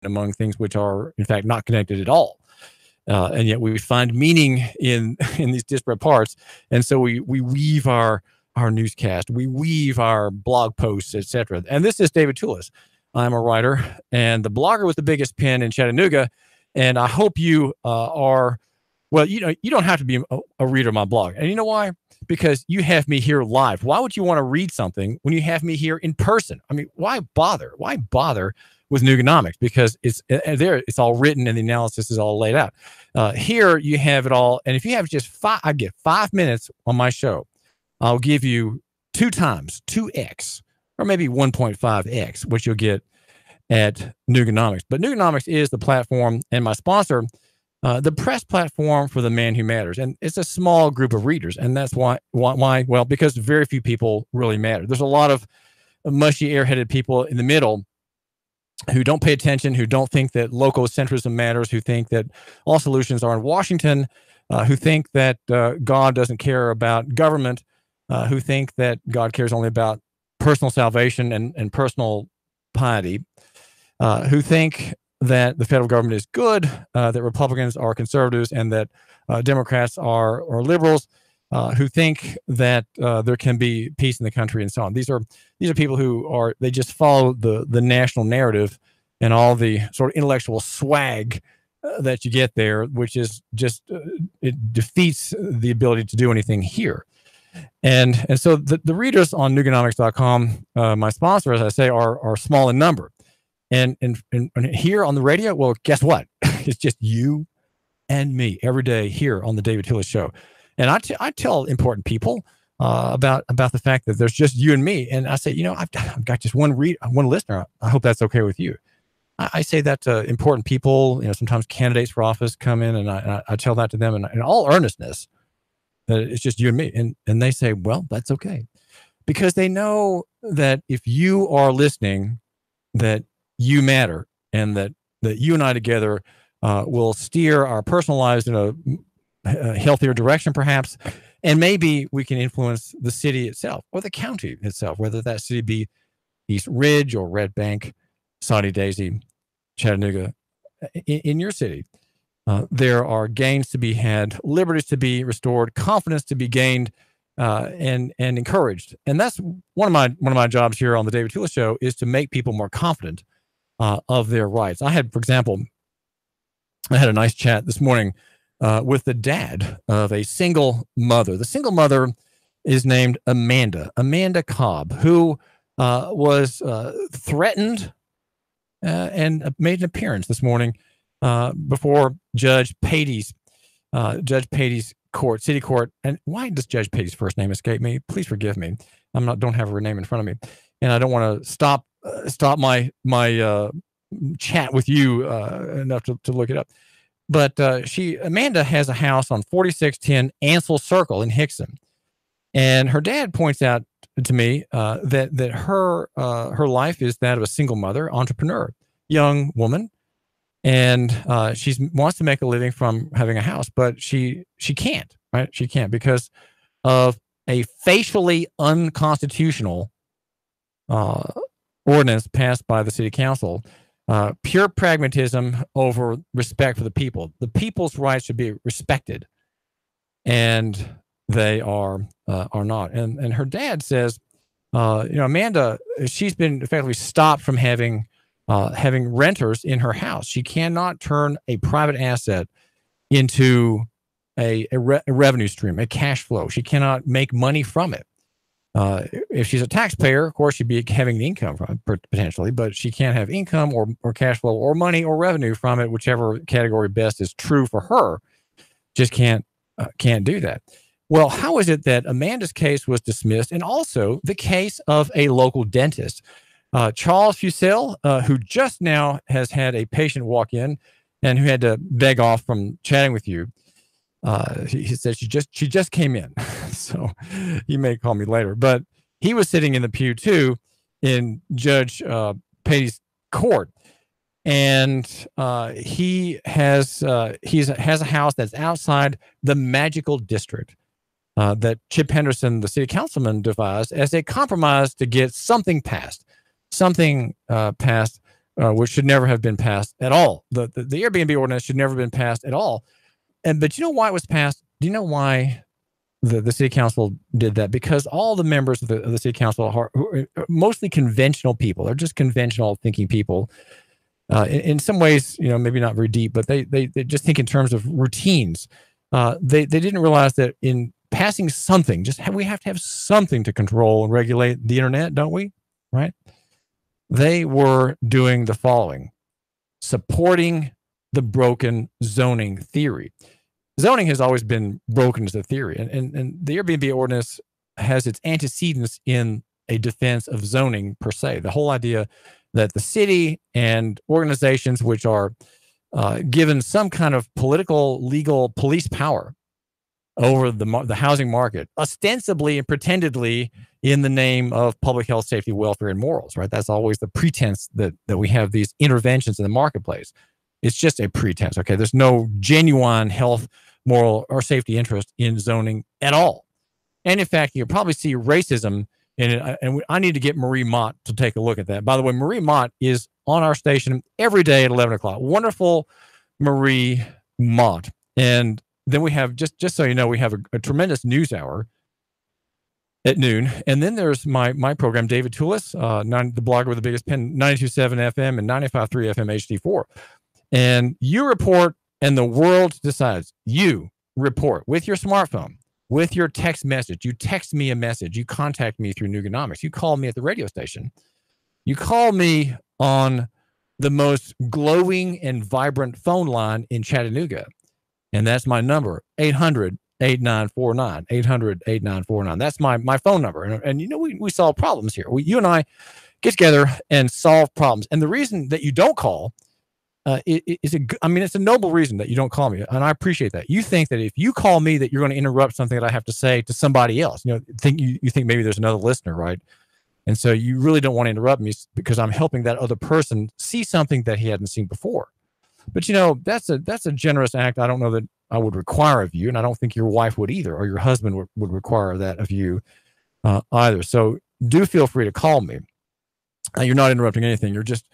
among things which are, in fact, not connected at all. And yet we find meaning in these disparate parts. And so we weave our newscast, we weave our blog posts, etc. And this is David Toulis. I'm a writer and the blogger with the biggest pen in Chattanooga. And I hope you are, well, you don't have to be a reader of my blog. And you know why? Because you have me here live. Why would you want to read something when you have me here in person? I mean, why bother? Why bother with Nuganomics? Because it's all written and the analysis is all laid out. Here you have it all. And if you have just I get 5 minutes on my show, I'll give you 2 times 2x, or maybe 1.5x, which you'll get at Nuganomics. But Nuganomics is the platform and my sponsor, the press platform for the man who matters. And it's a small group of readers. And that's why? Well, because very few people really matter. There's a lot of mushy, airheaded people in the middle who don't pay attention, who don't think that local centrism matters, who think that all solutions are in Washington, who think that God doesn't care about government, who think that God cares only about personal salvation and personal piety, who think that the federal government is good, that Republicans are conservatives, and that Democrats are liberals, who think that there can be peace in the country, and so on. These are people who they just follow the national narrative and all the sort of intellectual swag that you get there, which is just it defeats the ability to do anything here. And so the readers on Nuganomics.com, my sponsor, as I say, are small in number. And here on the radio, well, guess what? It's just you and me every day here on the David Toulis Show. And I tell important people about the fact that there's just you and me. And I say, I've got just one listener. I hope that's okay with you. I say that to important people. Sometimes candidates for office come in, and I tell that to them in all earnestness, that it's just you and me. And they say, well, that's okay. Because they know that if you are listening, that you matter, and that you and I together will steer our personal lives in a healthier direction, perhaps. And maybe we can influence the city itself or the county itself, whether that city be East Ridge or Red Bank, Saudi Daisy, Chattanooga. In your city, there are gains to be had, liberties to be restored, confidence to be gained, and encouraged. And that's one of my jobs here on the David Toulis Show, is to make people more confident of their rights. I had a nice chat this morning with the dad of a single mother. The single mother is named Amanda Cobb, who was threatened and made an appearance this morning before Judge Patey's city court. And why does Judge Patey's first name escape me? Please forgive me. Don't have her name in front of me, and I don't want to stop my chat with you enough to look it up. But Amanda has a house on 4610 Ansel Circle in Hickson, and her dad points out to me that her life is that of a single mother, entrepreneur, young woman, and she wants to make a living from having a house, but she can't, right? She can't because of a facially unconstitutional ordinance passed by the city council. Pure pragmatism over respect for the people. The people's rights should be respected, and they are not. And her dad says, Amanda, she's been effectively stopped from having renters in her house. She cannot turn a private asset into a revenue stream, a cash flow. She cannot make money from it. If she's a taxpayer, of course, she'd be having the income from it potentially, but she can't have income or cash flow or money or revenue from it, whichever category best is true for her. Just can't do that. Well, how is it that Amanda's case was dismissed, and also the case of a local dentist, Charles Fussell, who just now has had a patient walk in and who had to beg off from chatting with you? He said she just came in, so he may call me later. But he was sitting in the pew too, in Judge Patey's court, and he has a house that's outside the magical district that Chip Henderson, the city councilman, devised as a compromise to get something passed which should never have been passed at all. The Airbnb ordinance should never have been passed at all. But you know why it was passed? Do you know why the city council did that? Because all the members of the city council are mostly conventional people. They're just conventional thinking people. In some ways, maybe not very deep, but they just think in terms of routines. They didn't realize that in passing something, we have to have something to control and regulate the internet, don't we? Right? They were doing the following: supporting the broken zoning theory. Zoning has always been broken as a theory, and the Airbnb ordinance has its antecedents in a defense of zoning per se. The whole idea that the city and organizations which are given some kind of political, legal, police power over the housing market, ostensibly and pretendedly in the name of public health, safety, welfare, and morals, right? That's always the pretense that we have these interventions in the marketplace. It's just a pretense, okay? There's no genuine health, moral, or safety interest in zoning at all. And in fact, you'll probably see racism in it. And I need to get Marie Mott to take a look at that. By the way, Marie Mott is on our station every day at 11 o'clock. Wonderful Marie Mott. And then we have, just so you know, we have a tremendous news hour at noon. And then there's my program, David Toulis, the blogger with the biggest pen, 92.7 FM and 95.3 FM HD4. And you report and the world decides. You report with your smartphone, with your text message. You text me a message. You contact me through Nuganomics. You call me at the radio station. You call me on the most glowing and vibrant phone line in Chattanooga. And that's my number, 800-8949, 800-8949. That's my phone number. And we solve problems here. You and I get together and solve problems. And the reason that you don't call it's a noble reason that you don't call me, and I appreciate that. You think that if you call me, that you're going to interrupt something that I have to say to somebody else. You think maybe there's another listener, right? And so you really don't want to interrupt me because I'm helping that other person see something that he hadn't seen before. But that's a generous act. I don't know that I would require of you, and I don't think your wife would either, or your husband would require that of you either. So do feel free to call me. You're not interrupting anything. You're just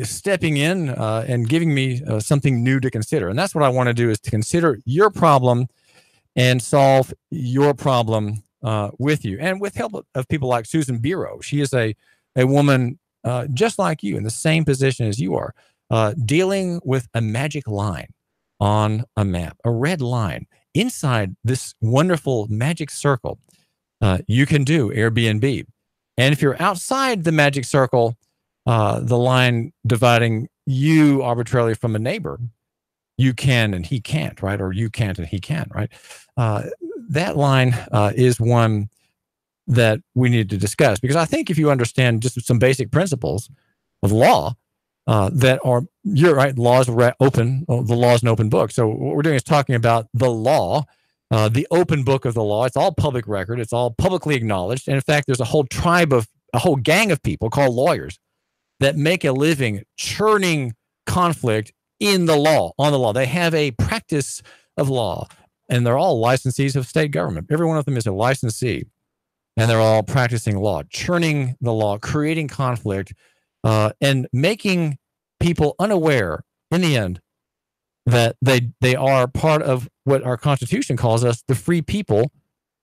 stepping in and giving me something new to consider. And that's what I want to do, is to consider your problem and solve your problem with you. And with help of people like Susan Biro. She is a woman just like you, in the same position as you are, dealing with a magic line on a map, a red line. Inside this wonderful magic circle, you can do Airbnb. And if you're outside the magic circle, the line dividing you arbitrarily from a neighbor, you can and he can't, right? Or you can't and he can, right? That line is one that we need to discuss, because I think if you understand just some basic principles of law, you're right, laws are open. The law is an open book. So what we're doing is talking about the law, the open book of the law. It's all public record. It's all publicly acknowledged. And in fact, there's a whole gang of people called lawyers that make a living churning conflict in the law, on the law. They have a practice of law, and they're all licensees of state government. Every one of them is a licensee, and they're all practicing law, churning the law, creating conflict, and making people unaware in the end that they are part of what our Constitution calls us, the free people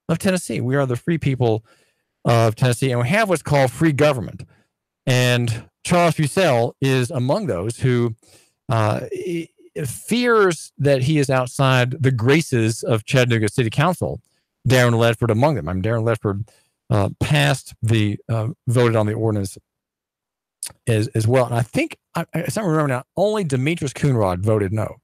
of Tennessee. We are the free people of Tennessee, and we have what's called free government. And Charles Fussell is among those who fears that he is outside the graces of Chattanooga City Council. Darren Ledford among them. Darren Ledford voted on the ordinance as well. And I think, as I remember now, only Demetrius Coonrod voted no.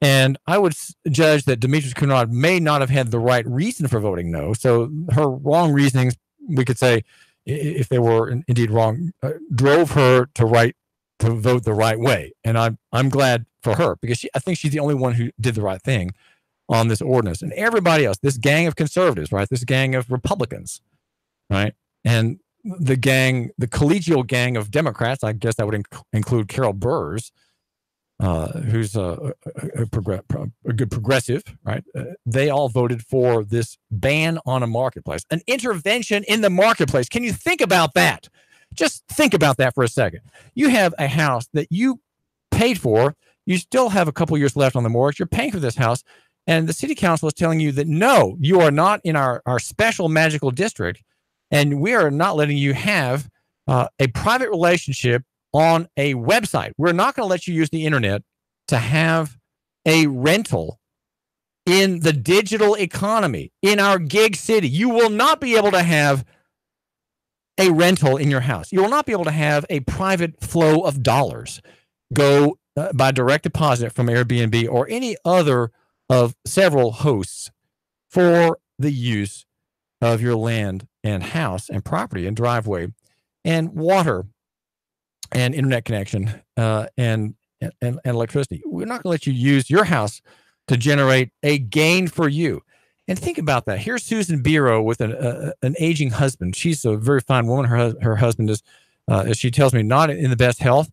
And I would judge that Demetrius Coonrod may not have had the right reason for voting no. So her wrong reasonings, we could say, if they were indeed wrong, drove her to vote the right way. And I'm glad for her, because I think she's the only one who did the right thing on this ordinance. And everybody else, this gang of conservatives, right? This gang of Republicans, right? And the collegial gang of Democrats, I guess that would include Carol Burrs, who's a good progressive, right? They all voted for this ban on a marketplace, an intervention in the marketplace. Can you think about that? Just think about that for a second. You have a house that you paid for. You still have a couple years left on the mortgage. You're paying for this house. And the city council is telling you that, no, you are not in our special magical district. And we are not letting you have a private relationship on a website. We're not going to let you use the internet to have a rental in the digital economy, in our gig city. You will not be able to have a rental in your house. You will not be able to have a private flow of dollars go by direct deposit from Airbnb or any other of several hosts for the use of your land and house and property and driveway and water and internet connection and electricity. We're not going to let you use your house to generate a gain for you. And think about that. Here's Susan Biro with an aging husband. She's a very fine woman. Her husband is, as she tells me, not in the best health.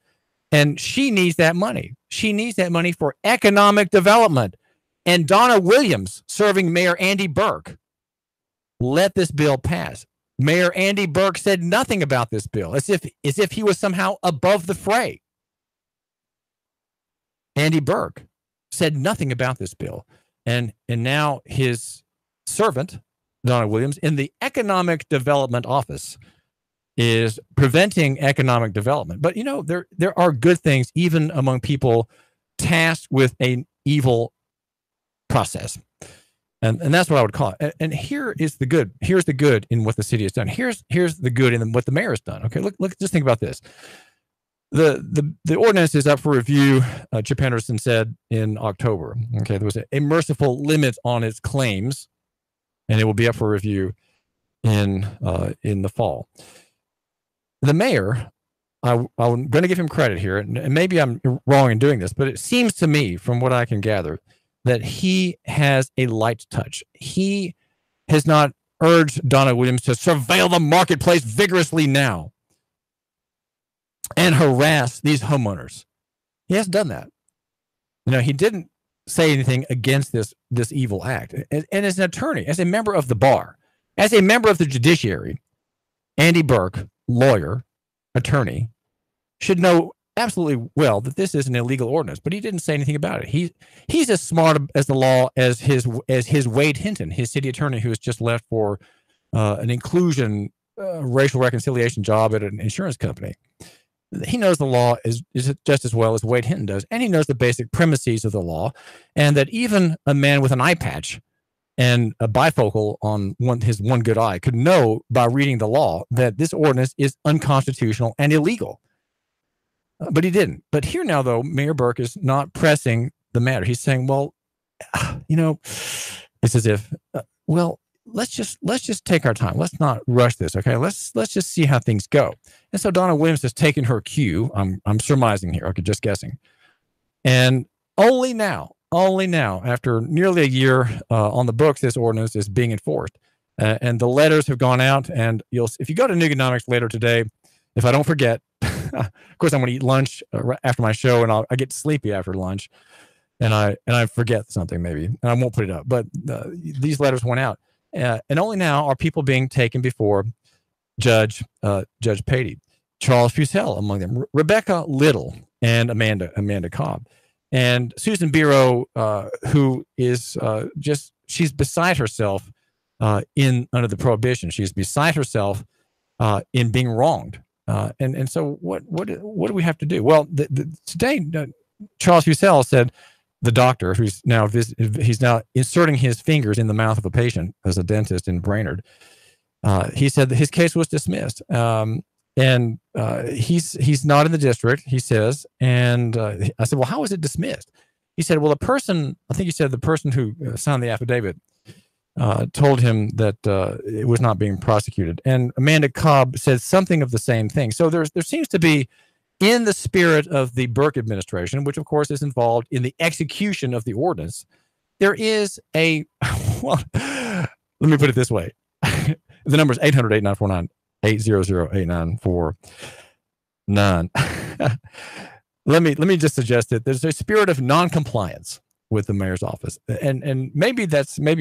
And she needs that money. She needs that money for economic development. And Donna Williams, serving Mayor Andy Burke, let this bill pass. Mayor Andy Burke said nothing about this bill, as if he was somehow above the fray. Andy Burke said nothing about this bill. And now his servant, Donna Williams, in the Economic Development Office, is preventing economic development. But, there are good things even among people tasked with an evil process. And that's what I would call it. And here is the good. Here's the good in what the city has done. Here's the good in what the mayor has done. Okay, look, just think about this. The ordinance is up for review, Chip Henderson said in October. Okay, there was a merciful limit on its claims, and it will be up for review in the fall. The mayor, I'm going to give him credit here, and maybe I'm wrong in doing this, but it seems to me, from what I can gather, that he has a light touch. He has not urged Donna Williams to surveil the marketplace vigorously now and harass these homeowners. He hasn't done that. He didn't say anything against this evil act. And as an attorney, as a member of the bar, as a member of the judiciary, Andy Burke, lawyer, attorney, should know absolutely well that this is an illegal ordinance, but he didn't say anything about it. He's as smart as the law as his Wade Hinton, his city attorney, who has just left for an inclusion racial reconciliation job at an insurance company. He knows the law is just as well as Wade Hinton does, and he knows the basic premises of the law, and that even a man with an eye patch and a bifocal on his one good eye could know by reading the law that this ordinance is unconstitutional and illegal. But he didn't. But here now, though, Mayor Burke is not pressing the matter. He's saying, well, it's as if, let's just take our time. Let's not rush this. Okay. Let's just see how things go. And so Donna Williams has taken her cue. I'm surmising here. Okay. Just guessing. And only now, after nearly a year on the books, this ordinance is being enforced. And the letters have gone out, and if you go to Nugonomics later today, if I don't forget, of course, I'm going to eat lunch after my show, and I get sleepy after lunch, and I forget something maybe, and I won't put it up. But these letters went out, and only now are people being taken before Judge Patey, Charles Fusel among them, Rebecca Little, and Amanda Cobb, and Susan Biro, who is she's beside herself under the prohibition. She's beside herself in being wronged. And so what do we have to do? Well, today, Charles Fusel said, the doctor who's now he's now inserting his fingers in the mouth of a patient as a dentist in Brainerd. He said that his case was dismissed. And he's not in the district, he says. And I said, well, how was it dismissed? He said, well, I think he said the person who signed the affidavit told him that it was not being prosecuted. And Amanda Cobb said something of the same thing. So there seems to be, in the spirit of the Burke administration, which of course is involved in the execution of the ordinance, there is well, let me put it this way. The number is 800-8949, 800-8949. Let me just suggest that there's a spirit of non-compliance with the mayor's office, and maybe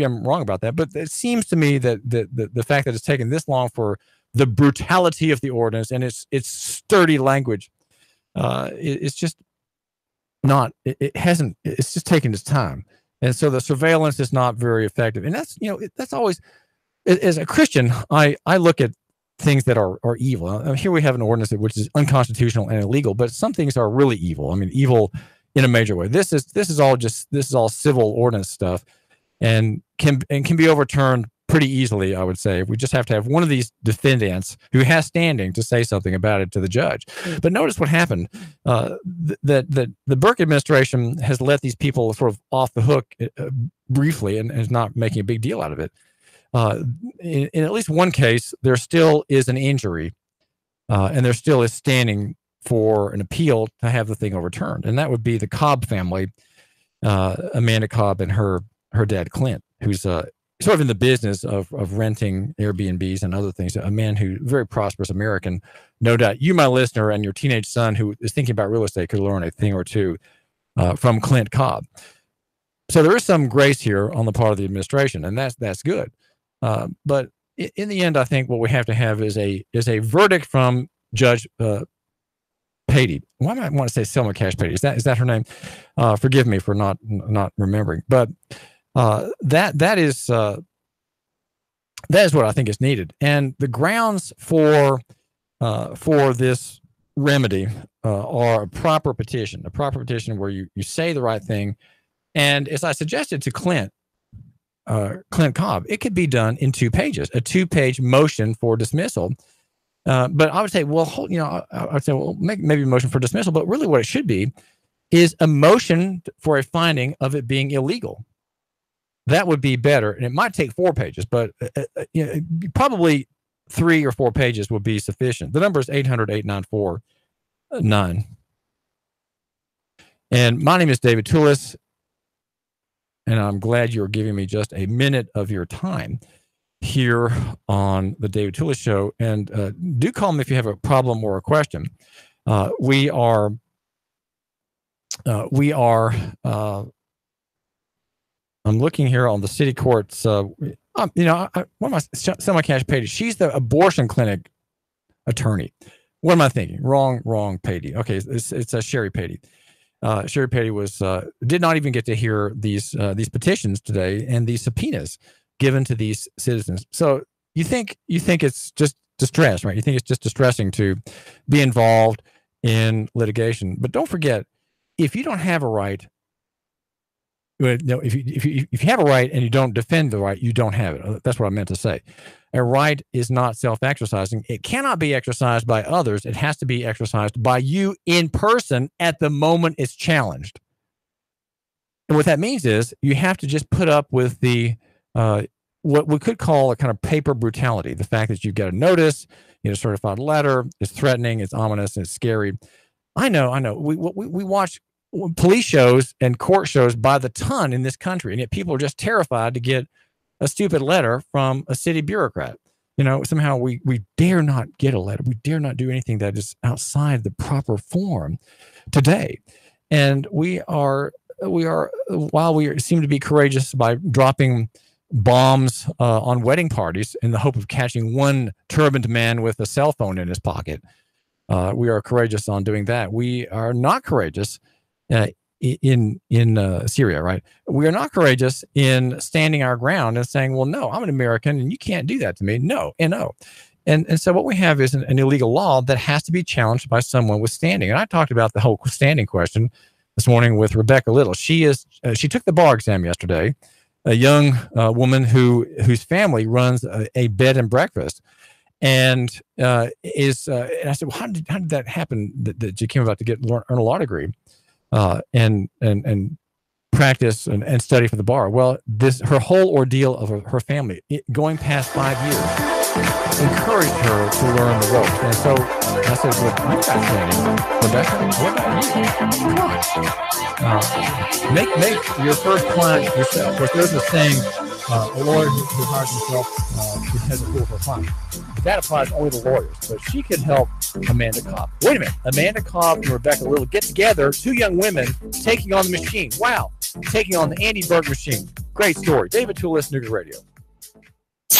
I'm wrong about that, but it seems to me that the fact that it's taken this long for the brutality of the ordinance and its sturdy language. It's just not. It's just taking its time, and so the surveillance is not very effective. And that's always, as a Christian, I look at things that are evil. Here we have an ordinance which is unconstitutional and illegal, but some things are really evil. I mean, evil in a major way. This is all civil ordinance stuff, and can be overturned pretty easily, I would say. We just have to have one of these defendants who has standing to say something about it to the judge. But notice what happened. That the Burke administration has let these people sort of off the hook briefly and is not making a big deal out of it. In at least one case, there still is an injury, and there still is standing for an appeal to have the thing overturned. And that would be the Cobb family, Amanda Cobb and her dad, Clint, who's sort of in the business of renting Airbnbs and other things. A man who very prosperous American. No doubt you, my listener, and your teenage son who is thinking about real estate could learn a thing or two from Clint Cobb. So there is some grace here on the part of the administration, and that's good. But in the end, I think what we have to have is a verdict from Judge Patey. Why do I want to say Selma Cash Patey? Is that her name? Forgive me for not remembering. But that is what I think is needed. And the grounds for this remedy are a proper petition where you say the right thing. And as I suggested to Clint Cobb, it could be done in 2 pages, a 2-page motion for dismissal. But I would say, maybe a motion for dismissal, but really what it should be is a motion for a finding of it being illegal. That would be better. And it might take 4 pages, but probably 3 or 4 pages would be sufficient. The number is 800-894-9. And my name is David Toulis, and I'm glad you're giving me just a minute of your time here on the David Toulis Show. And do call me if you have a problem or a question. We are I'm looking here on the city courts. One of my Selma-Cash Patey, she's the abortion clinic attorney. What am I thinking? Wrong Patey. Okay, it's a Sherry Patey. Sherry Patey did not even get to hear these petitions today and these subpoenas given to these citizens. So you think it's just distress, right? You think it's just distressing to be involved in litigation, but don't forget, if you don't have a right, if you have a right and you don't defend the right, you don't have it. That's what I meant to say. A right is not self-exercising. It cannot be exercised by others. It has to be exercised by you in person at the moment it's challenged. And what that means is you have to just put up with the what we could call a kind of paper brutality. The fact that you've got a notice, a certified letter, it's threatening, it's ominous, and it's scary. I know. We watch police shows and court shows by the ton in this country, and yet people are just terrified to get a stupid letter from a city bureaucrat. Somehow we dare not get a letter. We dare not do anything that is outside the proper form today. And we are while we seem to be courageous by dropping bombs on wedding parties in the hope of catching one turbaned man with a cell phone in his pocket. We are courageous on doing that. We are not courageous in Syria, right? We are not courageous in standing our ground and saying, well, no, I'm an American and you can't do that to me. No. And so what we have is an illegal law that has to be challenged by someone with standing. And I talked about the whole standing question this morning with Rebecca Little. She took the bar exam yesterday, a young woman whose family runs a bed and breakfast. And and I said, well, how did that happen that you came about to earn a law degree? And practice and study for the bar. Well, her whole ordeal of her family, going past 5 years, encouraged her to learn the ropes. And so I said, well, I'm not saying, Rebecca, what about you? Make your first client yourself. Of course, there's a saying, a lawyer who hires himself has a fool for a client. That applies only to lawyers, but she could help Amanda Cobb. Wait a minute. Amanda Cobb and Rebecca Little get together, 2 young women taking on the machine. Wow. Taking on the Andy Berg machine. Great story. David Toulis, News Radio.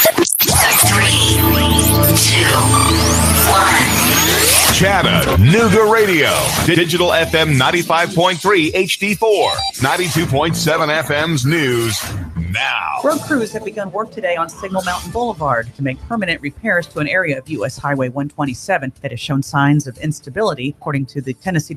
3, 2, 1. Chattanooga Radio. Digital FM 95.3 HD4. 92.7 FM's news now. Road crews have begun work today on Signal Mountain Boulevard to make permanent repairs to an area of U.S. Highway 127 that has shown signs of instability, according to the Tennessee